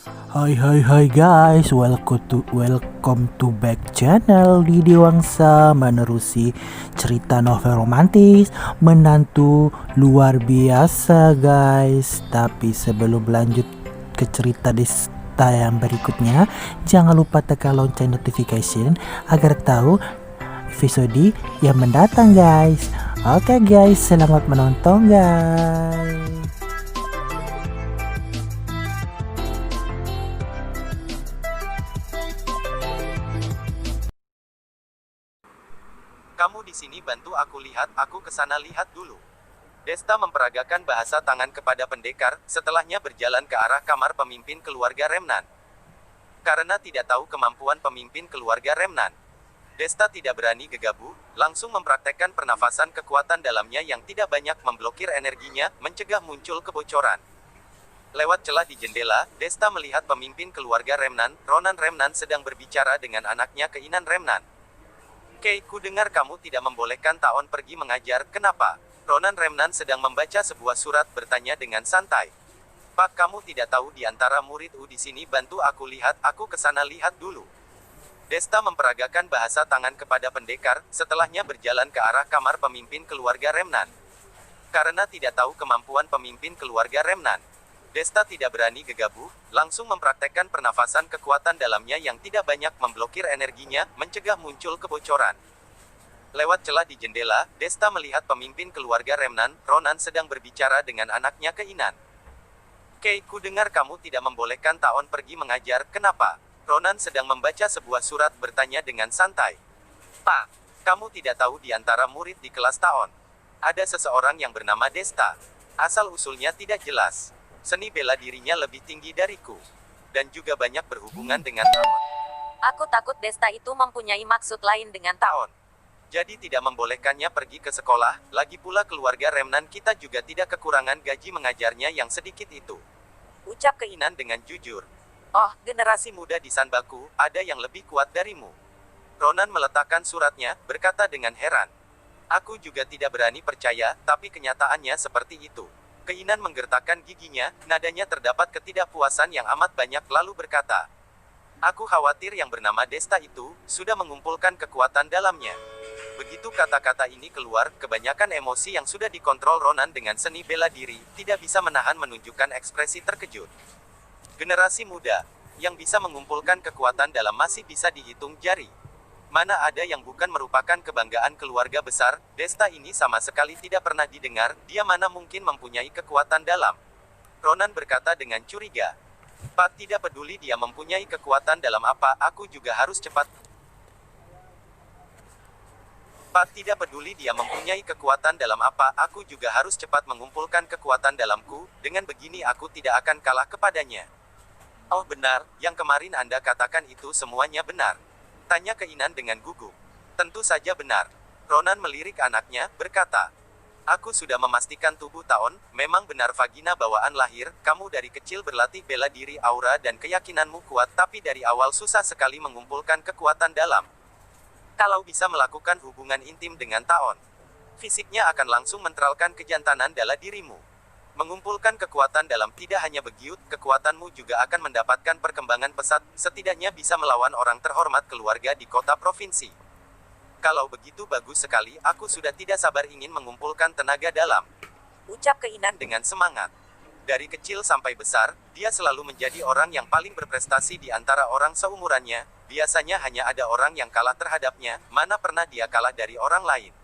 Hai guys, welcome to back channel di Dewangsa menerusi cerita novel romantis menantu luar biasa guys. Tapi sebelum lanjut ke cerita Desta yang berikutnya, jangan lupa tekan lonceng notification agar tahu episode yang mendatang guys. Oke guys, selamat menonton guys. Kamu di sini bantu aku lihat, aku kesana lihat dulu. Desta memperagakan bahasa tangan kepada pendekar, setelahnya berjalan ke arah kamar pemimpin keluarga Remnan. Karena tidak tahu kemampuan pemimpin keluarga Remnan, Desta tidak berani gegabah, langsung mempraktekkan pernafasan kekuatan dalamnya yang tidak banyak memblokir energinya, mencegah muncul kebocoran. Lewat celah di jendela, Desta melihat pemimpin keluarga Remnan, Ronan Remnan sedang berbicara dengan anaknya Keinan Remnan. Kei, ku dengar kamu tidak membolehkan Taon pergi mengajar, kenapa? Ronan Remnan sedang membaca sebuah surat bertanya dengan santai. Pak, kamu tidak tahu di antara murid di sini, bantu aku lihat, aku kesana lihat dulu. Desta memperagakan bahasa tangan kepada pendekar, setelahnya berjalan ke arah kamar pemimpin keluarga Remnan. Karena tidak tahu kemampuan pemimpin keluarga Remnan, Desta tidak berani gegabah, langsung mempraktekkan pernafasan kekuatan dalamnya yang tidak banyak memblokir energinya, mencegah muncul kebocoran. Lewat celah di jendela, Desta melihat pemimpin keluarga Remnan, Ronan sedang berbicara dengan anaknya Keinan. Kei, ku dengar kamu tidak membolehkan Taon pergi mengajar, kenapa? Ronan sedang membaca sebuah surat bertanya dengan santai. Pak, kamu tidak tahu di antara murid di kelas Taon ada seseorang yang bernama Desta. Asal-usulnya tidak jelas. Seni bela dirinya lebih tinggi dariku. Dan juga banyak berhubungan dengan Taon. Aku takut Desta itu mempunyai maksud lain dengan Taon. Jadi tidak membolehkannya pergi ke sekolah, lagi pula keluarga Remnan kita juga tidak kekurangan gaji mengajarnya yang sedikit itu. Ucap Keinan dengan jujur. Oh, generasi muda di Sanbaku, ada yang lebih kuat darimu. Ronan meletakkan suratnya, berkata dengan heran. Aku juga tidak berani percaya, tapi kenyataannya seperti itu. Keinan menggertakkan giginya, nadanya terdapat ketidakpuasan yang amat banyak lalu berkata. Aku khawatir yang bernama Desta itu, sudah mengumpulkan kekuatan dalamnya. Begitu kata-kata ini keluar, kebanyakan emosi yang sudah dikontrol Ronan dengan seni bela diri, tidak bisa menahan menunjukkan ekspresi terkejut. Generasi muda, yang bisa mengumpulkan kekuatan dalam masih bisa dihitung jari. Mana ada yang bukan merupakan kebanggaan keluarga besar, Desta ini sama sekali tidak pernah didengar, dia mana mungkin mempunyai kekuatan dalam. Ronan berkata dengan curiga. Pak, tidak peduli dia mempunyai kekuatan dalam apa, aku juga harus cepat. Pak, tidak peduli dia mempunyai kekuatan dalam apa, aku juga harus cepat mengumpulkan kekuatan dalamku, dengan begini aku tidak akan kalah kepadanya. Oh benar, yang kemarin Anda katakan itu semuanya benar. Tanya Keinan dengan gugup. Tentu saja benar. Ronan melirik anaknya, berkata. Aku sudah memastikan tubuh Taon, memang benar vagina bawaan lahir, kamu dari kecil berlatih bela diri aura dan keyakinanmu kuat, tapi dari awal susah sekali mengumpulkan kekuatan dalam. Kalau bisa melakukan hubungan intim dengan Taon, fisiknya akan langsung menteralkan kejantanan dalam dirimu. Mengumpulkan kekuatan dalam tidak hanya begitu, kekuatanmu juga akan mendapatkan perkembangan pesat, setidaknya bisa melawan orang terhormat keluarga di kota provinsi. Kalau begitu bagus sekali, aku sudah tidak sabar ingin mengumpulkan tenaga dalam. Ucap Keinan dengan semangat. Dari kecil sampai besar, dia selalu menjadi orang yang paling berprestasi di antara orang seumurannya, biasanya hanya ada orang yang kalah terhadapnya, mana pernah dia kalah dari orang lain.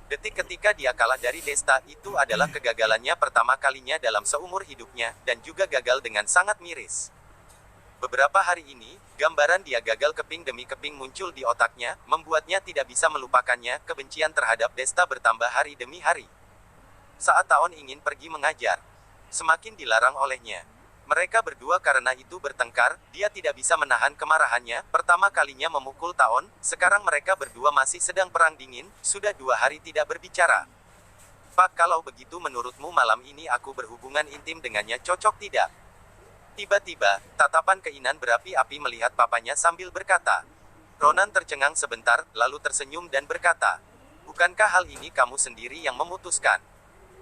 Detik ketika dia kalah dari Desta, itu adalah kegagalannya pertama kalinya dalam seumur hidupnya, dan juga gagal dengan sangat miris. Beberapa hari ini, gambaran dia gagal keping demi keping muncul di otaknya, membuatnya tidak bisa melupakannya, kebencian terhadap Desta bertambah hari demi hari. Saat Taon ingin pergi mengajar, semakin dilarang olehnya. Mereka berdua karena itu bertengkar, dia tidak bisa menahan kemarahannya, pertama kalinya memukul Taon, sekarang mereka berdua masih sedang perang dingin, sudah 2 hari tidak berbicara. Pak, kalau begitu menurutmu malam ini aku berhubungan intim dengannya cocok tidak? Tiba-tiba, tatapan Keinan berapi-api melihat papanya sambil berkata. Ronan tercengang sebentar, lalu tersenyum dan berkata, bukankah hal ini kamu sendiri yang memutuskan?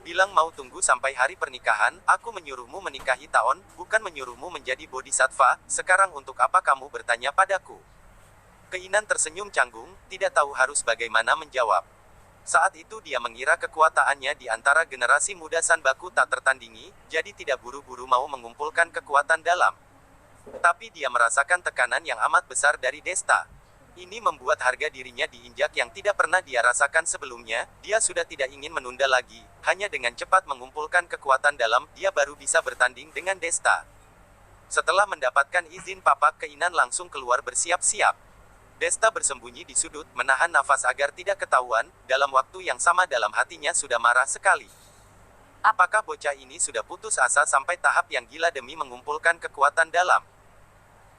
Bilang mau tunggu sampai hari pernikahan, aku menyuruhmu menikahi Taon, bukan menyuruhmu menjadi bodhisattva, sekarang untuk apa kamu bertanya padaku? Keinan tersenyum canggung, tidak tahu harus bagaimana menjawab. Saat itu dia mengira kekuatannya di antara generasi muda Sanbaku tak tertandingi, jadi tidak buru-buru mau mengumpulkan kekuatan dalam. Tapi dia merasakan tekanan yang amat besar dari Desta. Ini membuat harga dirinya diinjak yang tidak pernah dia rasakan sebelumnya, dia sudah tidak ingin menunda lagi, hanya dengan cepat mengumpulkan kekuatan dalam, dia baru bisa bertanding dengan Desta. Setelah mendapatkan izin papa, Keinan langsung keluar bersiap-siap. Desta bersembunyi di sudut, menahan nafas agar tidak ketahuan, dalam waktu yang sama dalam hatinya sudah marah sekali. Apakah bocah ini sudah putus asa sampai tahap yang gila demi mengumpulkan kekuatan dalam?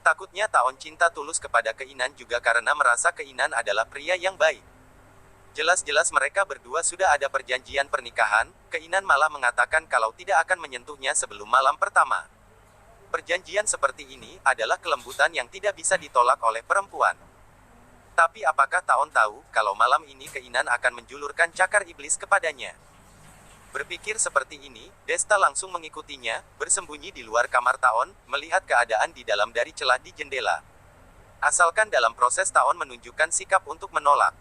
Takutnya Taon cinta tulus kepada Keinan juga karena merasa Keinan adalah pria yang baik. Jelas-jelas mereka berdua sudah ada perjanjian pernikahan, Keinan malah mengatakan kalau tidak akan menyentuhnya sebelum malam pertama. Perjanjian seperti ini adalah kelembutan yang tidak bisa ditolak oleh perempuan. Tapi apakah Taon tahu kalau malam ini Keinan akan menjulurkan cakar iblis kepadanya? Berpikir seperti ini, Desta langsung mengikutinya, bersembunyi di luar kamar Taon, melihat keadaan di dalam dari celah di jendela. Asalkan dalam proses Taon menunjukkan sikap untuk menolak,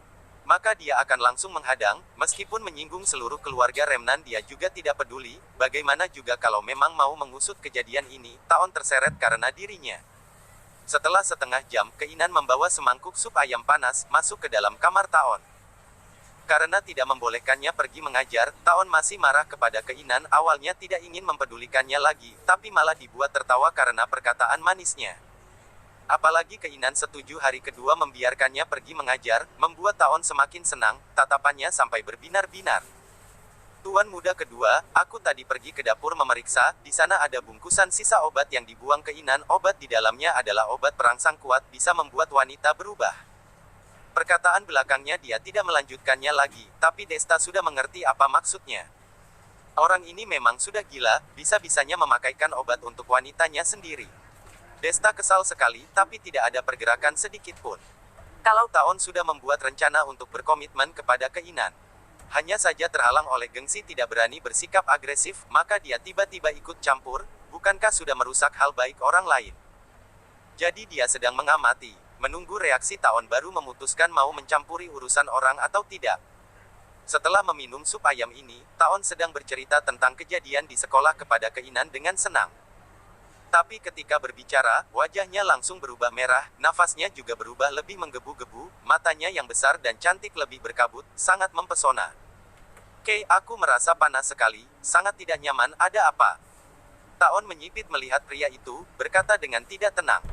maka dia akan langsung menghadang, meskipun menyinggung seluruh keluarga Remnan dia juga tidak peduli, bagaimana juga kalau memang mau mengusut kejadian ini, Taon terseret karena dirinya. Setelah setengah jam, Keinan membawa semangkuk sup ayam panas, masuk ke dalam kamar Taon. Karena tidak membolehkannya pergi mengajar, Taon masih marah kepada Keinan, awalnya tidak ingin mempedulikannya lagi, tapi malah dibuat tertawa karena perkataan manisnya. Apalagi Keinan setuju hari kedua membiarkannya pergi mengajar, membuat Taon semakin senang, tatapannya sampai berbinar-binar. Tuan muda kedua, aku tadi pergi ke dapur memeriksa, di sana ada bungkusan sisa obat yang dibuang Keinan, obat di dalamnya adalah obat perangsang kuat, bisa membuat wanita berubah. Perkataan belakangnya dia tidak melanjutkannya lagi, tapi Desta sudah mengerti apa maksudnya. Orang ini memang sudah gila, bisa-bisanya memakaikan obat untuk wanitanya sendiri. Desta kesal sekali, tapi tidak ada pergerakan sedikit pun. Kalau Taon sudah membuat rencana untuk berkomitmen kepada Keinan, hanya saja terhalang oleh gengsi tidak berani bersikap agresif, maka dia tiba-tiba ikut campur, bukankah sudah merusak hal baik orang lain? Jadi dia sedang mengamati, menunggu reaksi Taon baru memutuskan mau mencampuri urusan orang atau tidak. Setelah meminum sup ayam ini, Taon sedang bercerita tentang kejadian di sekolah kepada Keinan dengan senang. Tapi ketika berbicara, wajahnya langsung berubah merah, nafasnya juga berubah lebih menggebu-gebu, matanya yang besar dan cantik lebih berkabut, sangat mempesona. Aku merasa panas sekali, sangat tidak nyaman, ada apa? Taon menyipit melihat pria itu, berkata dengan tidak tenang.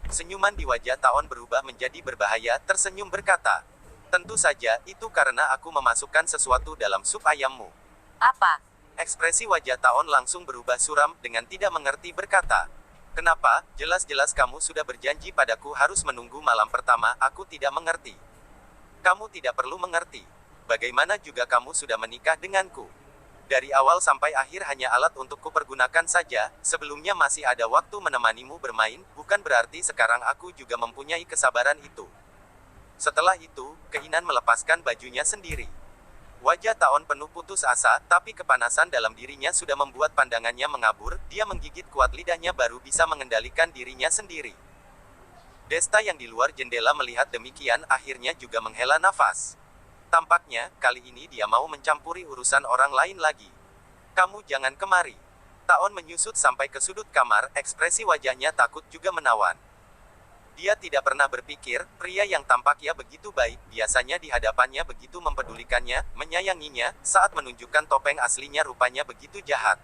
Senyuman di wajah Taon berubah menjadi berbahaya, tersenyum berkata, tentu saja, itu karena aku memasukkan sesuatu dalam sup ayammu. Apa? Ekspresi wajah Taon langsung berubah suram, dengan tidak mengerti berkata, kenapa, jelas-jelas kamu sudah berjanji padaku harus menunggu malam pertama, aku tidak mengerti. Kamu tidak perlu mengerti. Bagaimana juga kamu sudah menikah denganku. Dari awal sampai akhir hanya alat untuk kupergunakan saja, sebelumnya masih ada waktu menemanimu bermain, bukan berarti sekarang aku juga mempunyai kesabaran itu. Setelah itu, Keinan melepaskan bajunya sendiri. Wajah Taon penuh putus asa, tapi kepanasan dalam dirinya sudah membuat pandangannya mengabur, dia menggigit kuat lidahnya baru bisa mengendalikan dirinya sendiri. Desta yang di luar jendela melihat demikian, akhirnya juga menghela nafas. Tampaknya, kali ini dia mau mencampuri urusan orang lain lagi. Kamu jangan kemari. Taon menyusut sampai ke sudut kamar, ekspresi wajahnya takut juga menawan. Dia tidak pernah berpikir, pria yang tampaknya begitu baik, biasanya di hadapannya begitu mempedulikannya, menyayanginya, saat menunjukkan topeng aslinya rupanya begitu jahat.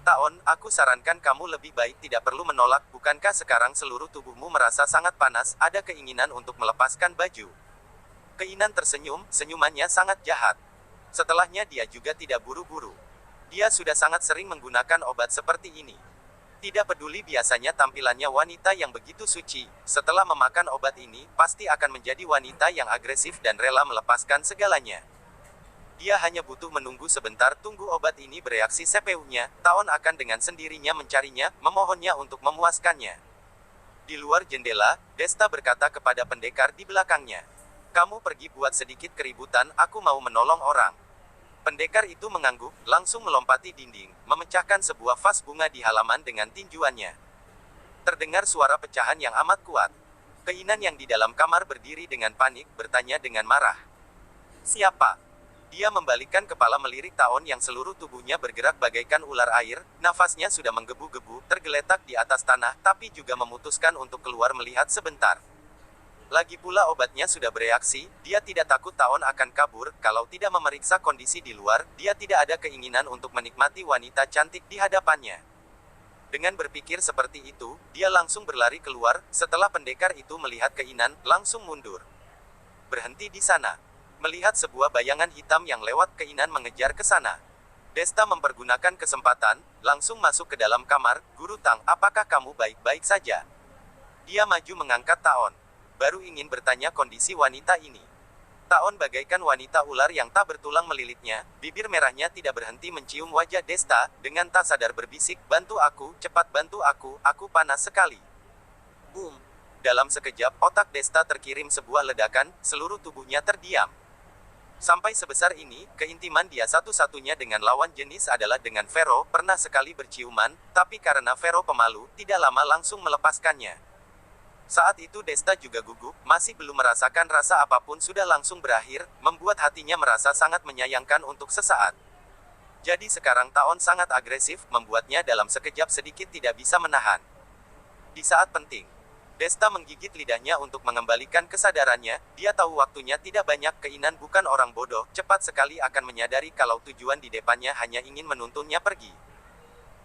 Taon, aku sarankan kamu lebih baik tidak perlu menolak, bukankah sekarang seluruh tubuhmu merasa sangat panas, ada keinginan untuk melepaskan baju? Keinan tersenyum, senyumannya sangat jahat. Setelahnya dia juga tidak buru-buru. Dia sudah sangat sering menggunakan obat seperti ini. Tidak peduli biasanya tampilannya wanita yang begitu suci, setelah memakan obat ini, pasti akan menjadi wanita yang agresif dan rela melepaskan segalanya. Dia hanya butuh menunggu sebentar, tunggu obat ini bereaksi CPU-nya, Taon akan dengan sendirinya mencarinya, memohonnya untuk memuaskannya. Di luar jendela, Desta berkata kepada pendekar di belakangnya. Kamu pergi buat sedikit keributan, aku mau menolong orang. Pendekar itu mengangguk, langsung melompati dinding, memecahkan sebuah vas bunga di halaman dengan tinjuannya. Terdengar suara pecahan yang amat kuat. Keinan yang di dalam kamar berdiri dengan panik, bertanya dengan marah. Siapa? Dia membalikkan kepala melirik Taon yang seluruh tubuhnya bergerak bagaikan ular air, nafasnya sudah menggebu-gebu, tergeletak di atas tanah, tapi juga memutuskan untuk keluar melihat sebentar. Lagi pula obatnya sudah bereaksi, dia tidak takut Taon akan kabur, kalau tidak memeriksa kondisi di luar, dia tidak ada keinginan untuk menikmati wanita cantik di hadapannya. Dengan berpikir seperti itu, dia langsung berlari keluar, setelah pendekar itu melihat keinan, langsung mundur. Berhenti di sana. Melihat sebuah bayangan hitam yang lewat keinan mengejar ke sana. Desta mempergunakan kesempatan, langsung masuk ke dalam kamar. Guru Tang, apakah kamu baik-baik saja? Dia maju mengangkat Taon. Baru ingin bertanya kondisi wanita ini. Taon bagaikan wanita ular yang tak bertulang melilitnya, bibir merahnya tidak berhenti mencium wajah Desta, dengan tak sadar berbisik, bantu aku, cepat bantu aku panas sekali. Boom! Dalam sekejap, otak Desta terkirim sebuah ledakan, seluruh tubuhnya terdiam. Sampai sebesar ini, keintiman dia satu-satunya dengan lawan jenis adalah dengan Vero, pernah sekali berciuman, tapi karena Vero pemalu, tidak lama langsung melepaskannya. Saat itu Desta juga gugup, masih belum merasakan rasa apapun sudah langsung berakhir, membuat hatinya merasa sangat menyayangkan untuk sesaat. Jadi sekarang Taon sangat agresif, membuatnya dalam sekejap sedikit tidak bisa menahan. Di saat penting, Desta menggigit lidahnya untuk mengembalikan kesadarannya, dia tahu waktunya tidak banyak, keinan bukan orang bodoh, cepat sekali akan menyadari kalau tujuan di depannya hanya ingin menuntunnya pergi.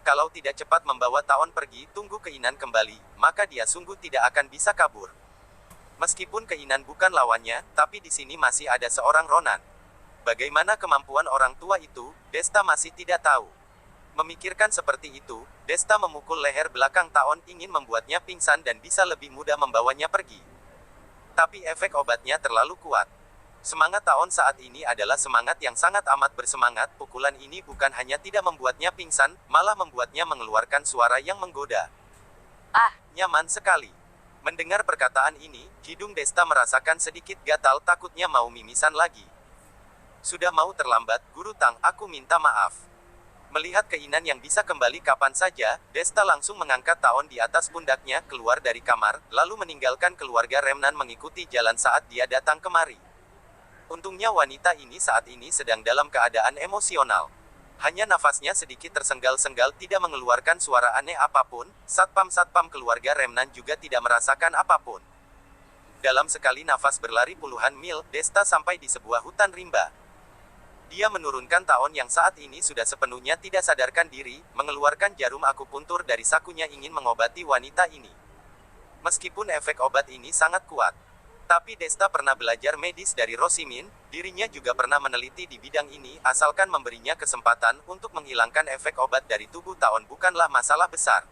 Kalau tidak cepat membawa Taon pergi, tunggu keinan kembali, maka dia sungguh tidak akan bisa kabur. Meskipun keinan bukan lawannya, tapi di sini masih ada seorang Ronan. Bagaimana kemampuan orang tua itu, Desta masih tidak tahu. Memikirkan seperti itu, Desta memukul leher belakang Taon ingin membuatnya pingsan dan bisa lebih mudah membawanya pergi. Tapi efek obatnya terlalu kuat. Semangat Taon saat ini adalah semangat yang sangat amat bersemangat, pukulan ini bukan hanya tidak membuatnya pingsan, malah membuatnya mengeluarkan suara yang menggoda. Ah, Nyaman sekali. Mendengar perkataan ini, hidung Desta merasakan sedikit gatal, takutnya mau mimisan lagi. Sudah mau terlambat, Guru Tang, aku minta maaf. Melihat keinan yang bisa kembali kapan saja, Desta langsung mengangkat Taon di atas pundaknya, keluar dari kamar, lalu meninggalkan keluarga Remnan mengikuti jalan saat dia datang kemari. Untungnya wanita ini saat ini sedang dalam keadaan emosional. Hanya nafasnya sedikit tersenggal-senggal, tidak mengeluarkan suara aneh apapun, satpam-satpam keluarga Remnan juga tidak merasakan apapun. Dalam sekali nafas berlari puluhan mil, Desta sampai di sebuah hutan rimba. Dia menurunkan Taon yang saat ini sudah sepenuhnya tidak sadarkan diri, mengeluarkan jarum akupuntur dari sakunya ingin mengobati wanita ini. Meskipun efek obat ini sangat kuat, tapi Desta pernah belajar medis dari Rosimin, dirinya juga pernah meneliti di bidang ini, asalkan memberinya kesempatan untuk menghilangkan efek obat dari tubuh Taon bukanlah masalah besar.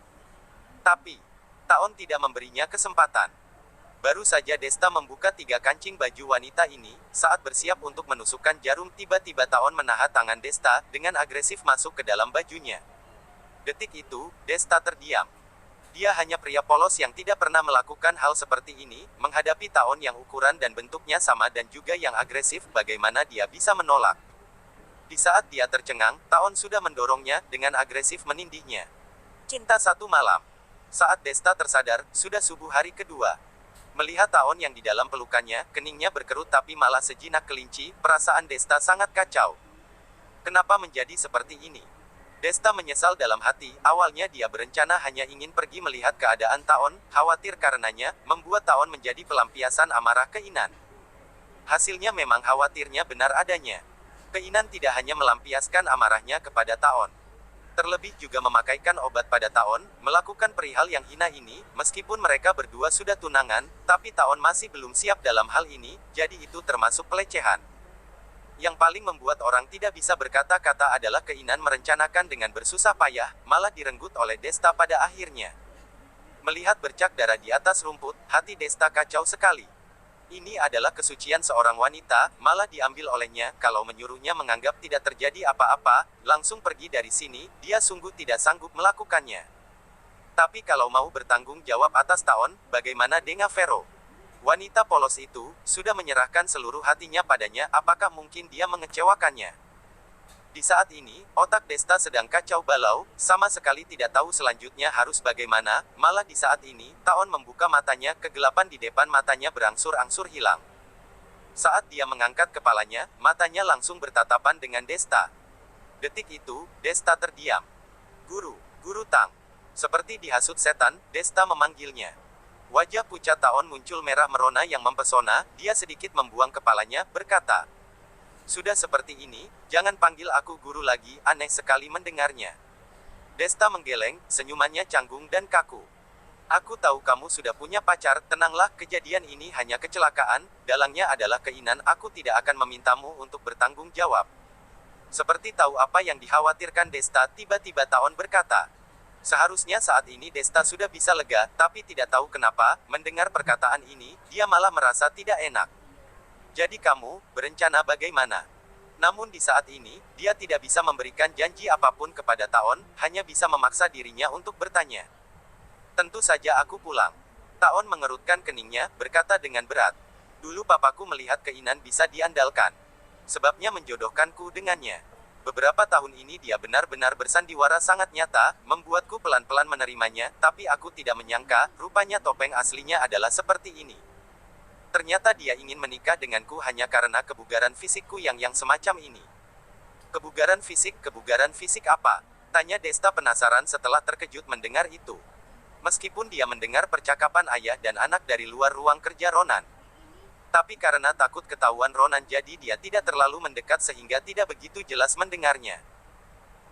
Tapi, Taon tidak memberinya kesempatan. Baru saja Desta membuka 3 kancing baju wanita ini, saat bersiap untuk menusukkan jarum tiba-tiba Taon menahan tangan Desta, dengan agresif masuk ke dalam bajunya. Detik itu, Desta terdiam. Dia hanya pria polos yang tidak pernah melakukan hal seperti ini, menghadapi Taon yang ukuran dan bentuknya sama dan juga yang agresif, bagaimana dia bisa menolak. Di saat dia tercengang, Taon sudah mendorongnya, dengan agresif menindihnya. Cinta satu malam. Saat Desta tersadar, sudah subuh hari kedua. Melihat Taon yang di dalam pelukannya, keningnya berkerut tapi malah sejinak kelinci, perasaan Desta sangat kacau. Kenapa menjadi seperti ini? Desta menyesal dalam hati, awalnya dia berencana hanya ingin pergi melihat keadaan Taon, khawatir karenanya, membuat Taon menjadi pelampiasan amarah keinan. Hasilnya memang khawatirnya benar adanya. Keinan tidak hanya melampiaskan amarahnya kepada Taon. Terlebih juga memakaikan obat pada Taon, melakukan perihal yang hina ini, meskipun mereka berdua sudah tunangan, tapi Taon masih belum siap dalam hal ini, jadi itu termasuk pelecehan. Yang paling membuat orang tidak bisa berkata-kata adalah keinan merencanakan dengan bersusah payah, malah direnggut oleh Desta pada akhirnya. Melihat bercak darah di atas rumput, hati Desta kacau sekali. Ini adalah kesucian seorang wanita, malah diambil olehnya, kalau menyuruhnya menganggap tidak terjadi apa-apa, langsung pergi dari sini, dia sungguh tidak sanggup melakukannya. Tapi kalau mau bertanggung jawab atas Taon, bagaimana dengan Vero? Wanita polos itu, sudah menyerahkan seluruh hatinya padanya, apakah mungkin dia mengecewakannya? Di saat ini, otak Desta sedang kacau balau, sama sekali tidak tahu selanjutnya harus bagaimana, malah di saat ini, Taon membuka matanya, kegelapan di depan matanya berangsur-angsur hilang. Saat dia mengangkat kepalanya, matanya langsung bertatapan dengan Desta. Detik itu, Desta terdiam. Guru Tang. Seperti dihasut setan, Desta memanggilnya. Wajah pucat Taon muncul merah merona yang mempesona, dia sedikit membuang kepalanya, berkata, "Sudah seperti ini, jangan panggil aku guru lagi," aneh sekali mendengarnya. Desta menggeleng, senyumannya canggung dan kaku. "Aku tahu kamu sudah punya pacar, tenanglah, kejadian ini hanya kecelakaan, dalangnya adalah keinginan, aku tidak akan memintamu untuk bertanggung jawab." Seperti tahu apa yang dikhawatirkan Desta, tiba-tiba Taon berkata. Seharusnya saat ini Desta sudah bisa lega, tapi tidak tahu kenapa, mendengar perkataan ini, dia malah merasa tidak enak. "Jadi kamu, berencana bagaimana?" Namun di saat ini, dia tidak bisa memberikan janji apapun kepada Taon, hanya bisa memaksa dirinya untuk bertanya. "Tentu saja aku pulang." Taon mengerutkan keningnya, berkata dengan berat. "Dulu papaku melihat keinginan bisa diandalkan. Sebabnya menjodohkanku dengannya. Beberapa tahun ini dia benar-benar bersandiwara sangat nyata, membuatku pelan-pelan menerimanya, tapi aku tidak menyangka, rupanya topeng aslinya adalah seperti ini. Ternyata dia ingin menikah denganku hanya karena kebugaran fisikku yang semacam ini." Kebugaran fisik apa?" tanya Desta penasaran setelah terkejut mendengar itu. Meskipun dia mendengar percakapan ayah dan anak dari luar ruang kerja Ronan. Tapi karena takut ketahuan Ronan jadi dia tidak terlalu mendekat sehingga tidak begitu jelas mendengarnya.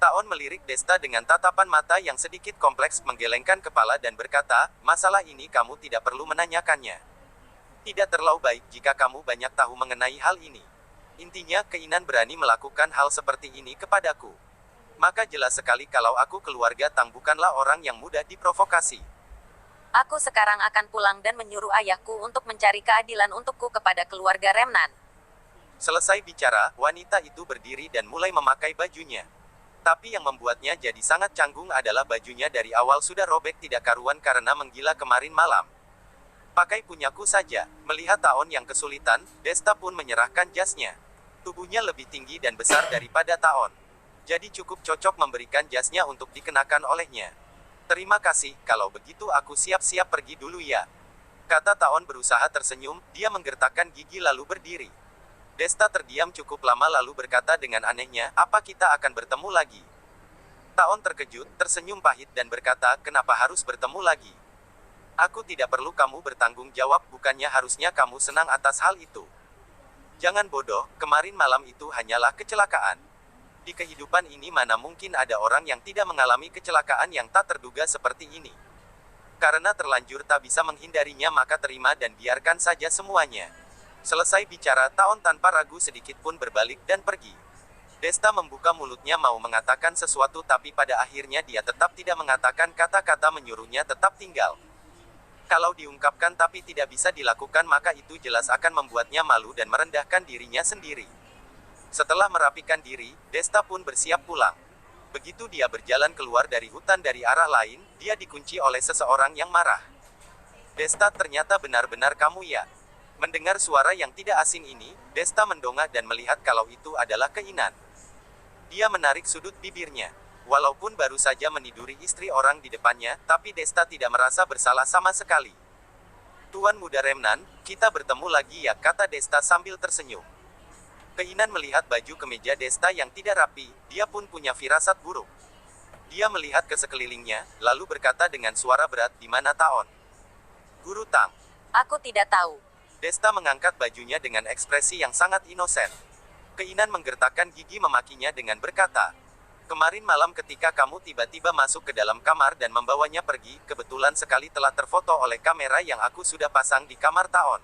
Taon melirik Desta dengan tatapan mata yang sedikit kompleks, menggelengkan kepala dan berkata, "Masalah ini kamu tidak perlu menanyakannya. Tidak terlalu baik jika kamu banyak tahu mengenai hal ini. Intinya, keinginan berani melakukan hal seperti ini kepadaku. Maka jelas sekali kalau aku keluarga Tang bukanlah orang yang mudah diprovokasi. Aku sekarang akan pulang dan menyuruh ayahku untuk mencari keadilan untukku kepada keluarga Remnan." Selesai bicara, wanita itu berdiri dan mulai memakai bajunya. Tapi yang membuatnya jadi sangat canggung adalah bajunya dari awal sudah robek tidak karuan karena menggila kemarin malam. "Pakai punyaku saja." Melihat Taon yang kesulitan, Desta pun menyerahkan jasnya. Tubuhnya lebih tinggi dan besar daripada Taon. Jadi cukup cocok memberikan jasnya untuk dikenakan olehnya. "Terima kasih, kalau begitu aku siap-siap pergi dulu ya," kata Taon berusaha tersenyum, dia menggertakkan gigi lalu berdiri. Desta terdiam cukup lama lalu berkata dengan anehnya, "Apa kita akan bertemu lagi?" Taon terkejut, tersenyum pahit dan berkata, "Kenapa harus bertemu lagi? Aku tidak perlu kamu bertanggung jawab, bukannya harusnya kamu senang atas hal itu? Jangan bodoh, kemarin malam itu hanyalah kecelakaan. Di kehidupan ini mana mungkin ada orang yang tidak mengalami kecelakaan yang tak terduga seperti ini. Karena terlanjur tak bisa menghindarinya maka terima dan biarkan saja semuanya." Selesai bicara, Taon tanpa ragu sedikit pun berbalik dan pergi. Desta membuka mulutnya mau mengatakan sesuatu tapi pada akhirnya dia tetap tidak mengatakan kata-kata menyuruhnya tetap tinggal. Kalau diungkapkan tapi tidak bisa dilakukan maka itu jelas akan membuatnya malu dan merendahkan dirinya sendiri. Setelah merapikan diri, Desta pun bersiap pulang. Begitu dia berjalan keluar dari hutan dari arah lain, dia dikunci oleh seseorang yang marah. "Desta, ternyata benar-benar kamu ya." Mendengar suara yang tidak asing ini, Desta mendongak dan melihat kalau itu adalah keinginan. Dia menarik sudut bibirnya. Walaupun baru saja meniduri istri orang di depannya, tapi Desta tidak merasa bersalah sama sekali. "Tuan Muda Remnan, kita bertemu lagi ya," kata Desta sambil tersenyum. Keinginan melihat baju kemeja Desta yang tidak rapi, dia pun punya firasat buruk. Dia melihat ke sekelilingnya, lalu berkata dengan suara berat, "Di mana Taon?" "Guru Tang." "Aku tidak tahu." Desta mengangkat bajunya dengan ekspresi yang sangat inosen. Keinginan menggertakkan gigi memakinya dengan berkata, "Kemarin malam ketika kamu tiba-tiba masuk ke dalam kamar dan membawanya pergi, kebetulan sekali telah terfoto oleh kamera yang aku sudah pasang di kamar Taon.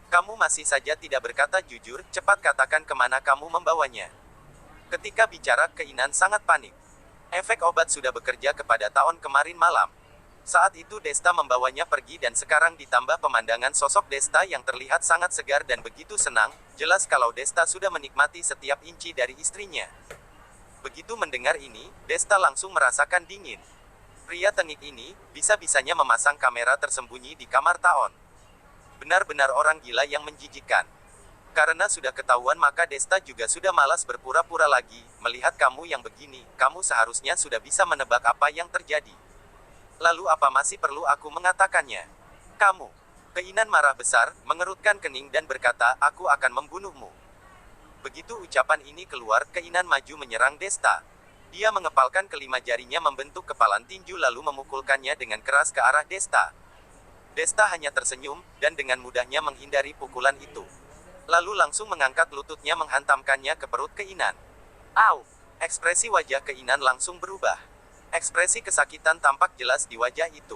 Kamu masih saja tidak berkata jujur, cepat katakan kemana kamu membawanya." Ketika bicara, keinginan sangat panik. Efek obat sudah bekerja kepada Taon kemarin malam. Saat itu Desta membawanya pergi dan sekarang ditambah pemandangan sosok Desta yang terlihat sangat segar dan begitu senang, jelas kalau Desta sudah menikmati setiap inci dari istrinya. Begitu mendengar ini, Desta langsung merasakan dingin. Pria tengik ini, bisa-bisanya memasang kamera tersembunyi di kamar Taon. Benar-benar orang gila yang menjijikkan. Karena sudah ketahuan maka Desta juga sudah malas berpura-pura lagi. Melihat kamu yang begini, kamu seharusnya sudah bisa menebak apa yang terjadi. Lalu apa masih perlu aku mengatakannya? Kamu. Keinan marah besar, mengerutkan kening dan berkata, aku akan membunuhmu. Begitu ucapan ini keluar, Keinan maju menyerang Desta. Dia mengepalkan kelima jarinya membentuk kepalan tinju lalu memukulkannya dengan keras ke arah Desta. Desta hanya tersenyum, dan dengan mudahnya menghindari pukulan itu. Lalu langsung mengangkat lututnya menghantamkannya ke perut Keinan. Au! Ekspresi wajah Keinan langsung berubah. Ekspresi kesakitan tampak jelas di wajah itu.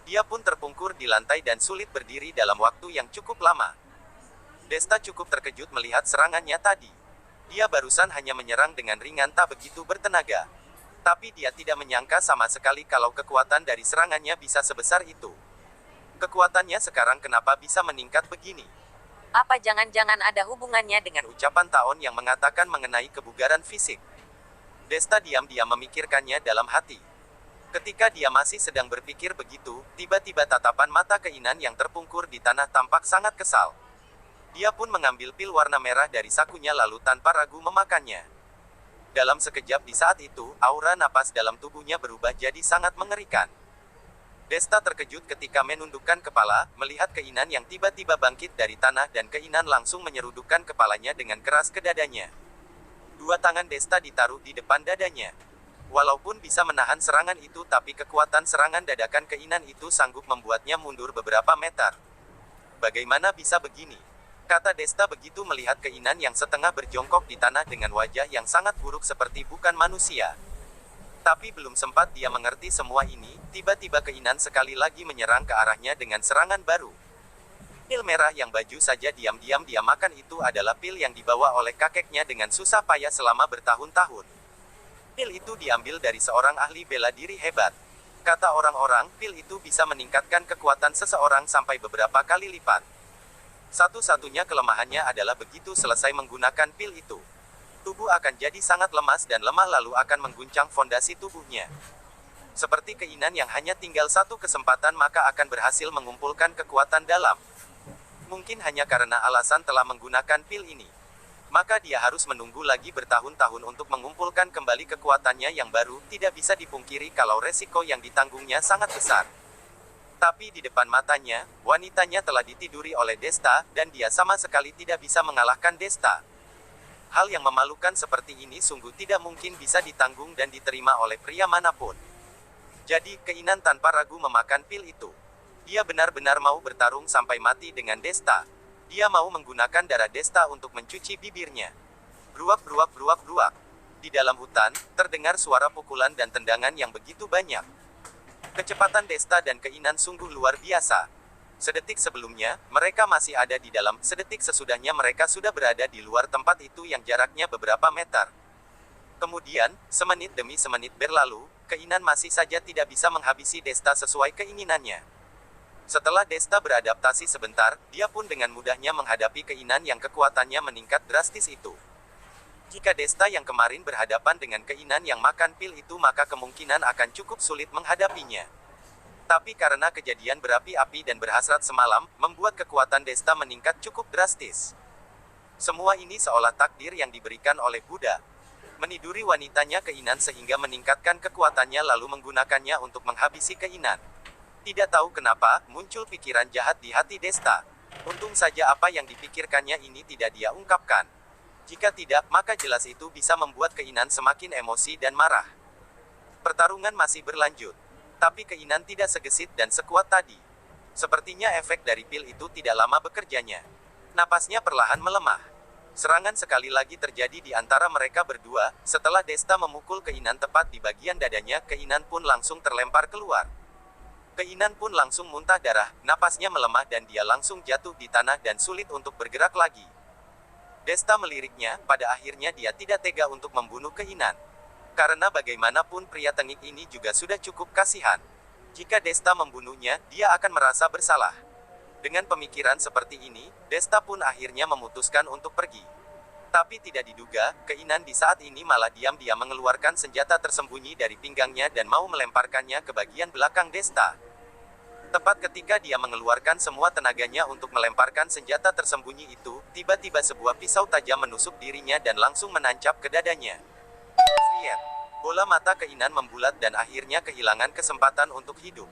Dia pun terpungkur di lantai dan sulit berdiri dalam waktu yang cukup lama. Desta cukup terkejut melihat serangannya tadi. Dia barusan hanya menyerang dengan ringan tak begitu bertenaga. Tapi dia tidak menyangka sama sekali kalau kekuatan dari serangannya bisa sebesar itu. Kekuatannya sekarang kenapa bisa meningkat begini? Apa jangan-jangan ada hubungannya dengan Ucapan Taon yang mengatakan mengenai kebugaran fisik. Desta diam-diam memikirkannya dalam hati. Ketika dia masih sedang berpikir begitu, tiba-tiba tatapan mata Keinan yang terpungkur di tanah tampak sangat kesal. Dia pun mengambil pil warna merah dari sakunya lalu tanpa ragu memakannya. Dalam sekejap di saat itu, aura napas dalam tubuhnya berubah jadi sangat mengerikan. Desta terkejut ketika menundukkan kepala, melihat Keinan yang tiba-tiba bangkit dari tanah dan Keinan langsung menyerudukkan kepalanya dengan keras ke dadanya. Dua tangan Desta ditaruh di depan dadanya. Walaupun bisa menahan serangan itu tapi kekuatan serangan dadakan Keinan itu sanggup membuatnya mundur beberapa meter. Bagaimana bisa begini? Kata Desta begitu melihat Keinan yang setengah berjongkok di tanah dengan wajah yang sangat buruk seperti bukan manusia. Tapi belum sempat dia mengerti semua ini, tiba-tiba Keinan sekali lagi menyerang ke arahnya dengan serangan baru. Pil merah yang baju saja diam-diam dia makan itu adalah pil yang dibawa oleh kakeknya dengan susah payah selama bertahun-tahun. Pil itu diambil dari seorang ahli bela diri hebat. Kata orang-orang, pil itu bisa meningkatkan kekuatan seseorang sampai beberapa kali lipat. Satu-satunya kelemahannya adalah begitu selesai menggunakan pil itu, tubuh akan jadi sangat lemas dan lemah lalu akan mengguncang fondasi tubuhnya. Seperti Keinan yang hanya tinggal satu kesempatan maka akan berhasil mengumpulkan kekuatan dalam. Mungkin hanya karena alasan telah menggunakan pil ini. Maka dia harus menunggu lagi bertahun-tahun untuk mengumpulkan kembali kekuatannya yang baru, tidak bisa dipungkiri kalau resiko yang ditanggungnya sangat besar. Tapi di depan matanya, wanitanya telah ditiduri oleh Desta, dan dia sama sekali tidak bisa mengalahkan Desta. Hal yang memalukan seperti ini sungguh tidak mungkin bisa ditanggung dan diterima oleh pria manapun. Jadi, Keinan tanpa ragu memakan pil itu. Dia benar-benar mau bertarung sampai mati dengan Desta. Dia mau menggunakan darah Desta untuk mencuci bibirnya. Bruak bruak bruak bruak. Di dalam hutan, terdengar suara pukulan dan tendangan yang begitu banyak. Kecepatan Desta dan Keinan sungguh luar biasa. Sedetik sebelumnya, mereka masih ada di dalam, sedetik sesudahnya mereka sudah berada di luar tempat itu yang jaraknya beberapa meter. Kemudian, semenit demi semenit berlalu, Keinan masih saja tidak bisa menghabisi Desta sesuai keinginannya. Setelah Desta beradaptasi sebentar, dia pun dengan mudahnya menghadapi Keinan yang kekuatannya meningkat drastis itu. Jika Desta yang kemarin berhadapan dengan Keinan yang makan pil itu maka kemungkinan akan cukup sulit menghadapinya. Tapi karena kejadian berapi-api dan berhasrat semalam, membuat kekuatan Desta meningkat cukup drastis. Semua ini seolah takdir yang diberikan oleh Buddha. Meniduri wanitanya Keinan sehingga meningkatkan kekuatannya lalu menggunakannya untuk menghabisi Keinan. Tidak tahu kenapa, muncul pikiran jahat di hati Desta. Untung saja apa yang dipikirkannya ini tidak dia ungkapkan. Jika tidak, maka jelas itu bisa membuat Keinan semakin emosi dan marah. Pertarungan masih berlanjut. Tapi Keinan tidak segesit dan sekuat tadi. Sepertinya efek dari pil itu tidak lama bekerjanya. Napasnya perlahan melemah. Serangan sekali lagi terjadi di antara mereka berdua. Setelah Desta memukul Keinan tepat di bagian dadanya, Keinan pun langsung terlempar keluar. Keinan pun langsung muntah darah, napasnya melemah dan dia langsung jatuh di tanah dan sulit untuk bergerak lagi. Desta meliriknya, pada akhirnya dia tidak tega untuk membunuh Keinan. Karena bagaimanapun pria tengik ini juga sudah cukup kasihan. Jika Desta membunuhnya, dia akan merasa bersalah. Dengan pemikiran seperti ini, Desta pun akhirnya memutuskan untuk pergi. Tapi tidak diduga, Keinan di saat ini malah diam-diam mengeluarkan senjata tersembunyi dari pinggangnya dan mau melemparkannya ke bagian belakang Desta. Tepat ketika dia mengeluarkan semua tenaganya untuk melemparkan senjata tersembunyi itu, tiba-tiba sebuah pisau tajam menusuk dirinya dan langsung menancap ke dadanya. Friet. Bola mata keinan membulat dan akhirnya kehilangan kesempatan untuk hidup.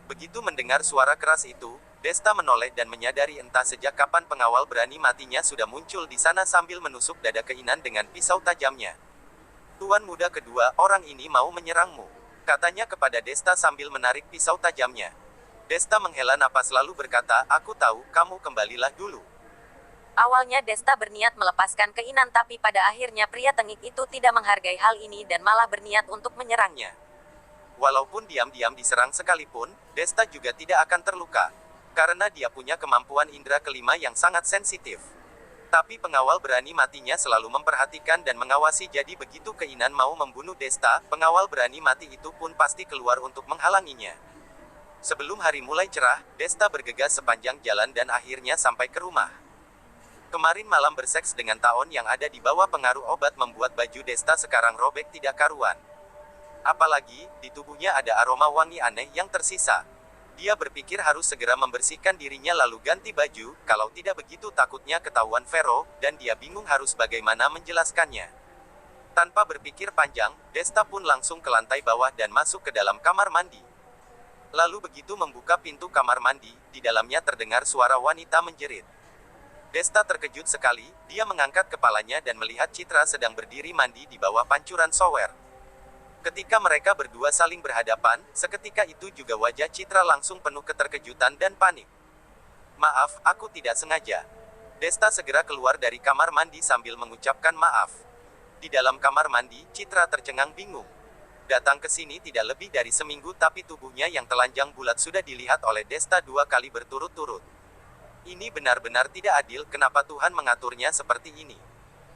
Begitu mendengar suara keras itu, Desta menoleh dan menyadari entah sejak kapan pengawal berani matinya sudah muncul di sana sambil menusuk dada keinan dengan pisau tajamnya. Tuan muda kedua, orang ini mau menyerangmu, katanya kepada Desta sambil menarik pisau tajamnya. Desta menghela napas lalu berkata, aku tahu, kamu kembalilah dulu. Awalnya Desta berniat melepaskan keinan tapi pada akhirnya pria tengik itu tidak menghargai hal ini dan malah berniat untuk menyerangnya. Walaupun diam-diam diserang sekalipun, Desta juga tidak akan terluka. Karena dia punya kemampuan indera kelima yang sangat sensitif. Tapi pengawal berani matinya selalu memperhatikan dan mengawasi, jadi begitu keinan mau membunuh Desta, pengawal berani mati itu pun pasti keluar untuk menghalanginya. Sebelum hari mulai cerah, Desta bergegas sepanjang jalan dan akhirnya sampai ke rumah. Kemarin malam berseks dengan Taon yang ada di bawah pengaruh obat membuat baju Desta sekarang robek tidak karuan. Apalagi, di tubuhnya ada aroma wangi aneh yang tersisa. Dia berpikir harus segera membersihkan dirinya lalu ganti baju, kalau tidak begitu takutnya ketahuan Vero, dan dia bingung harus bagaimana menjelaskannya. Tanpa berpikir panjang, Desta pun langsung ke lantai bawah dan masuk ke dalam kamar mandi. Lalu begitu membuka pintu kamar mandi, di dalamnya terdengar suara wanita menjerit. Desta terkejut sekali, dia mengangkat kepalanya dan melihat Citra sedang berdiri mandi di bawah pancuran shower. Ketika mereka berdua saling berhadapan, seketika itu juga wajah Citra langsung penuh keterkejutan dan panik. Maaf, aku tidak sengaja. Desta segera keluar dari kamar mandi sambil mengucapkan maaf. Di dalam kamar mandi, Citra tercengang bingung. Datang ke sini tidak lebih dari seminggu tapi tubuhnya yang telanjang bulat sudah dilihat oleh Desta 2 kali berturut-turut. Ini benar-benar tidak adil, kenapa Tuhan mengaturnya seperti ini?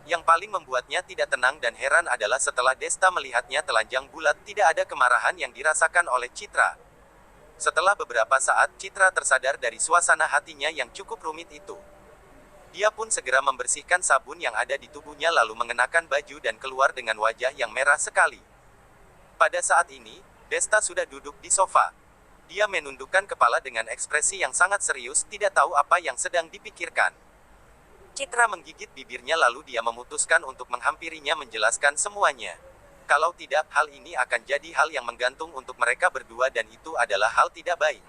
Yang paling membuatnya tidak tenang dan heran adalah setelah Desta melihatnya telanjang bulat, tidak ada kemarahan yang dirasakan oleh Citra. Setelah beberapa saat, Citra tersadar dari suasana hatinya yang cukup rumit itu. Dia pun segera membersihkan sabun yang ada di tubuhnya lalu mengenakan baju dan keluar dengan wajah yang merah sekali. Pada saat ini, Desta sudah duduk di sofa. Dia menundukkan kepala dengan ekspresi yang sangat serius, tidak tahu apa yang sedang dipikirkan. Citra menggigit bibirnya lalu dia memutuskan untuk menghampirinya menjelaskan semuanya. Kalau tidak, hal ini akan jadi hal yang menggantung untuk mereka berdua dan itu adalah hal tidak baik.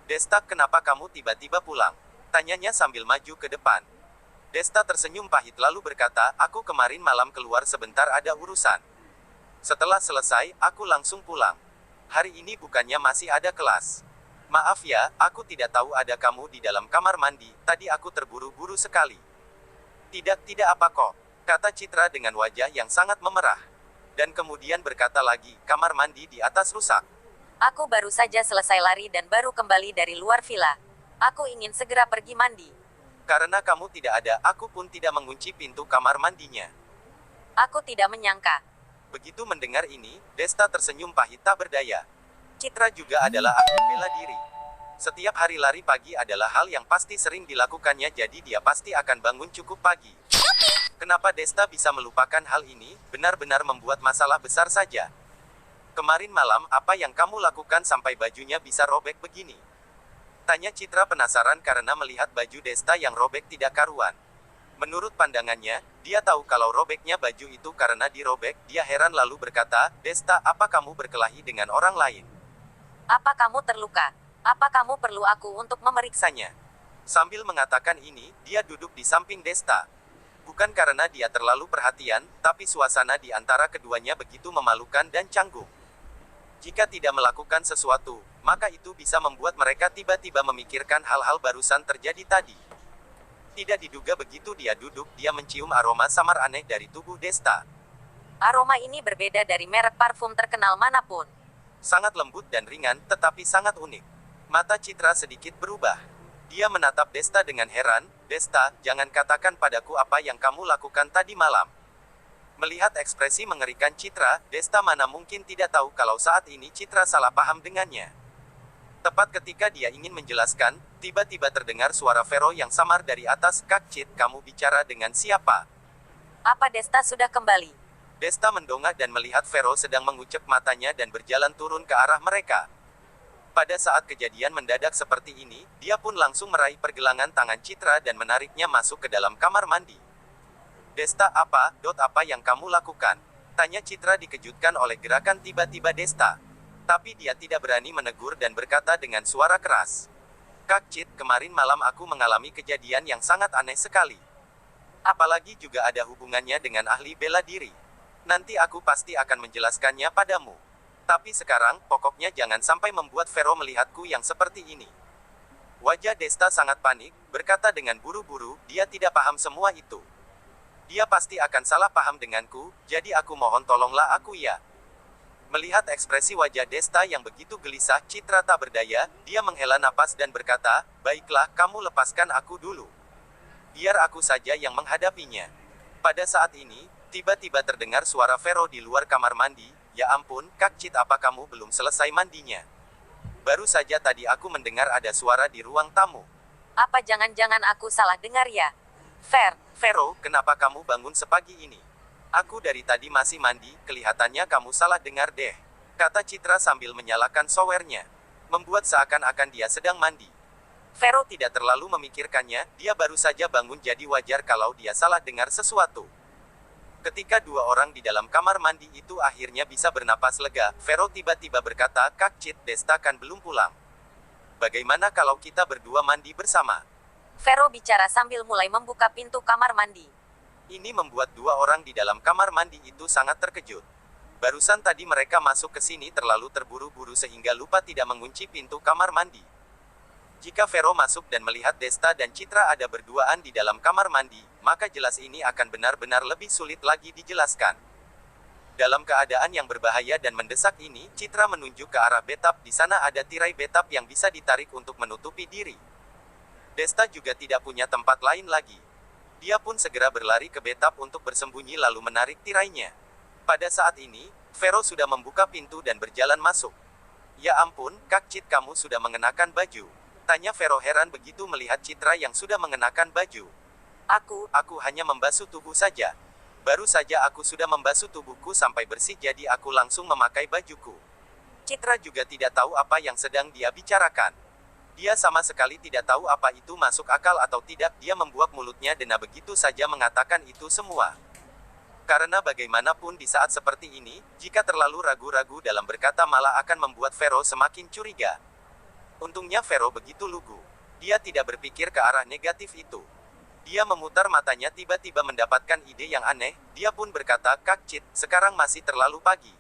Desta, kenapa kamu tiba-tiba pulang? Tanyanya sambil maju ke depan. Desta tersenyum pahit lalu berkata, aku kemarin malam keluar sebentar ada urusan. Setelah selesai, aku langsung pulang. Hari ini bukannya masih ada kelas. Maaf ya, aku tidak tahu ada kamu di dalam kamar mandi, tadi aku terburu-buru sekali. Tidak apa kok, kata Citra dengan wajah yang sangat memerah. Dan kemudian berkata lagi, kamar mandi di atas rusak. Aku baru saja selesai lari dan baru kembali dari luar villa. Aku ingin segera pergi mandi. Karena kamu tidak ada, aku pun tidak mengunci pintu kamar mandinya. Aku tidak menyangka. Begitu mendengar ini, Desta tersenyum pahit tak berdaya. Citra juga adalah ahli bela diri. Setiap hari lari pagi adalah hal yang pasti sering dilakukannya, jadi dia pasti akan bangun cukup pagi. Kenapa Desta bisa melupakan hal ini, benar-benar membuat masalah besar saja. Kemarin malam, apa yang kamu lakukan sampai bajunya bisa robek begini? Tanya Citra penasaran karena melihat baju Desta yang robek tidak karuan. Menurut pandangannya, dia tahu kalau robeknya baju itu karena dirobek, dia heran lalu berkata, Desta, apa kamu berkelahi dengan orang lain? Apa kamu terluka? Apa kamu perlu aku untuk memeriksanya? Sambil mengatakan ini, dia duduk di samping Desta. Bukan karena dia terlalu perhatian, tapi suasana di antara keduanya begitu memalukan dan canggung. Jika tidak melakukan sesuatu, maka itu bisa membuat mereka tiba-tiba memikirkan hal-hal barusan terjadi tadi. Tidak diduga begitu dia duduk, dia mencium aroma samar aneh dari tubuh Desta. Aroma ini berbeda dari merek parfum terkenal manapun. Sangat lembut dan ringan, tetapi sangat unik. Mata Citra sedikit berubah. Dia menatap Desta dengan heran, Desta, jangan katakan padaku apa yang kamu lakukan tadi malam. Melihat ekspresi mengerikan Citra, Desta mana mungkin tidak tahu kalau saat ini Citra salah paham dengannya. Tepat ketika dia ingin menjelaskan, tiba-tiba terdengar suara Vero yang samar dari atas, Kak Cit, kamu bicara dengan siapa? Apa Desta sudah kembali? Desta mendongak dan melihat Vero sedang mengucek matanya dan berjalan turun ke arah mereka. Pada saat kejadian mendadak seperti ini, dia pun langsung meraih pergelangan tangan Citra dan menariknya masuk ke dalam kamar mandi. Desta, apa yang kamu lakukan? Tanya Citra dikejutkan oleh gerakan tiba-tiba Desta. Tapi dia tidak berani menegur dan berkata dengan suara keras. Kak Cit, kemarin malam aku mengalami kejadian yang sangat aneh sekali. Apalagi juga ada hubungannya dengan ahli bela diri. Nanti aku pasti akan menjelaskannya padamu. Tapi sekarang, pokoknya jangan sampai membuat Vero melihatku yang seperti ini. Wajah Desta sangat panik, berkata dengan buru-buru, dia tidak paham semua itu. Dia pasti akan salah paham denganku, jadi aku mohon tolonglah aku ya. Melihat ekspresi wajah Desta yang begitu gelisah, Citra tak berdaya, dia menghela napas dan berkata, baiklah, kamu lepaskan aku dulu. Biar aku saja yang menghadapinya. Pada saat ini, tiba-tiba terdengar suara Vero di luar kamar mandi. Ya ampun, Kak Cit, apa kamu belum selesai mandinya? Baru saja tadi aku mendengar ada suara di ruang tamu. Apa jangan-jangan aku salah dengar ya? Vero, kenapa kamu bangun sepagi ini? Aku dari tadi masih mandi, kelihatannya kamu salah dengar deh. Kata Citra sambil menyalakan showernya. Membuat seakan-akan dia sedang mandi. Vero tidak terlalu memikirkannya, dia baru saja bangun jadi wajar kalau dia salah dengar sesuatu. Ketika dua orang di dalam kamar mandi itu akhirnya bisa bernapas lega, Vero tiba-tiba berkata, Kak Cit, Desta kan belum pulang. Bagaimana kalau kita berdua mandi bersama? Vero bicara sambil mulai membuka pintu kamar mandi. Ini membuat dua orang di dalam kamar mandi itu sangat terkejut. Barusan tadi mereka masuk ke sini terlalu terburu-buru sehingga lupa tidak mengunci pintu kamar mandi. Jika Vero masuk dan melihat Desta dan Citra ada berduaan di dalam kamar mandi, maka jelas ini akan benar-benar lebih sulit lagi dijelaskan. Dalam keadaan yang berbahaya dan mendesak ini, Citra menunjuk ke arah bathtub. Di sana ada tirai bathtub yang bisa ditarik untuk menutupi diri. Desta juga tidak punya tempat lain lagi. Dia pun segera berlari ke bathtub untuk bersembunyi lalu menarik tirainya. Pada saat ini, Vero sudah membuka pintu dan berjalan masuk. Ya ampun, Kak Cit, kamu sudah mengenakan baju. Tanya Vero heran begitu melihat Citra yang sudah mengenakan baju. Aku hanya membasuh tubuh saja. Baru saja aku sudah membasuh tubuhku sampai bersih jadi aku langsung memakai bajuku. Citra juga tidak tahu apa yang sedang dia bicarakan. Dia sama sekali tidak tahu apa itu masuk akal atau tidak, dia membuat mulutnya dena begitu saja mengatakan itu semua. Karena bagaimanapun di saat seperti ini, jika terlalu ragu-ragu dalam berkata malah akan membuat Vero semakin curiga. Untungnya Vero begitu lugu. Dia tidak berpikir ke arah negatif itu. Dia memutar matanya tiba-tiba mendapatkan ide yang aneh, dia pun berkata, Kak Cit, sekarang masih terlalu pagi.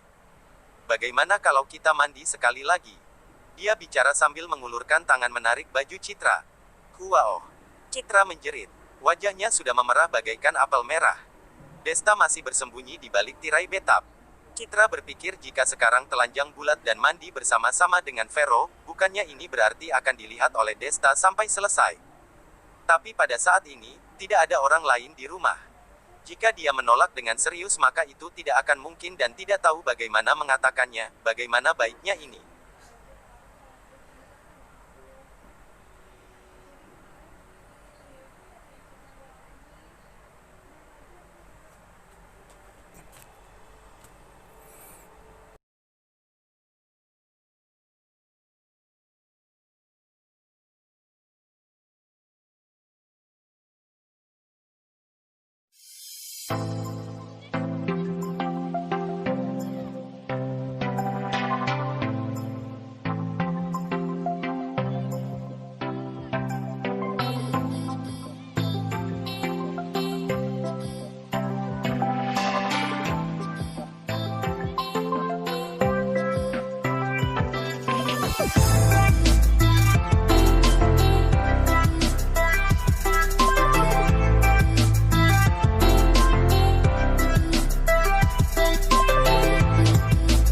Bagaimana kalau kita mandi sekali lagi? Dia bicara sambil mengulurkan tangan menarik baju Citra. Wow! Citra menjerit. Wajahnya sudah memerah bagaikan apel merah. Desta masih bersembunyi di balik tirai bathtub. Citra berpikir jika sekarang telanjang bulat dan mandi bersama-sama dengan Vero, bukannya ini berarti akan dilihat oleh Desta sampai selesai. Tapi pada saat ini, tidak ada orang lain di rumah. Jika dia menolak dengan serius maka itu tidak akan mungkin dan tidak tahu bagaimana mengatakannya, bagaimana baiknya ini.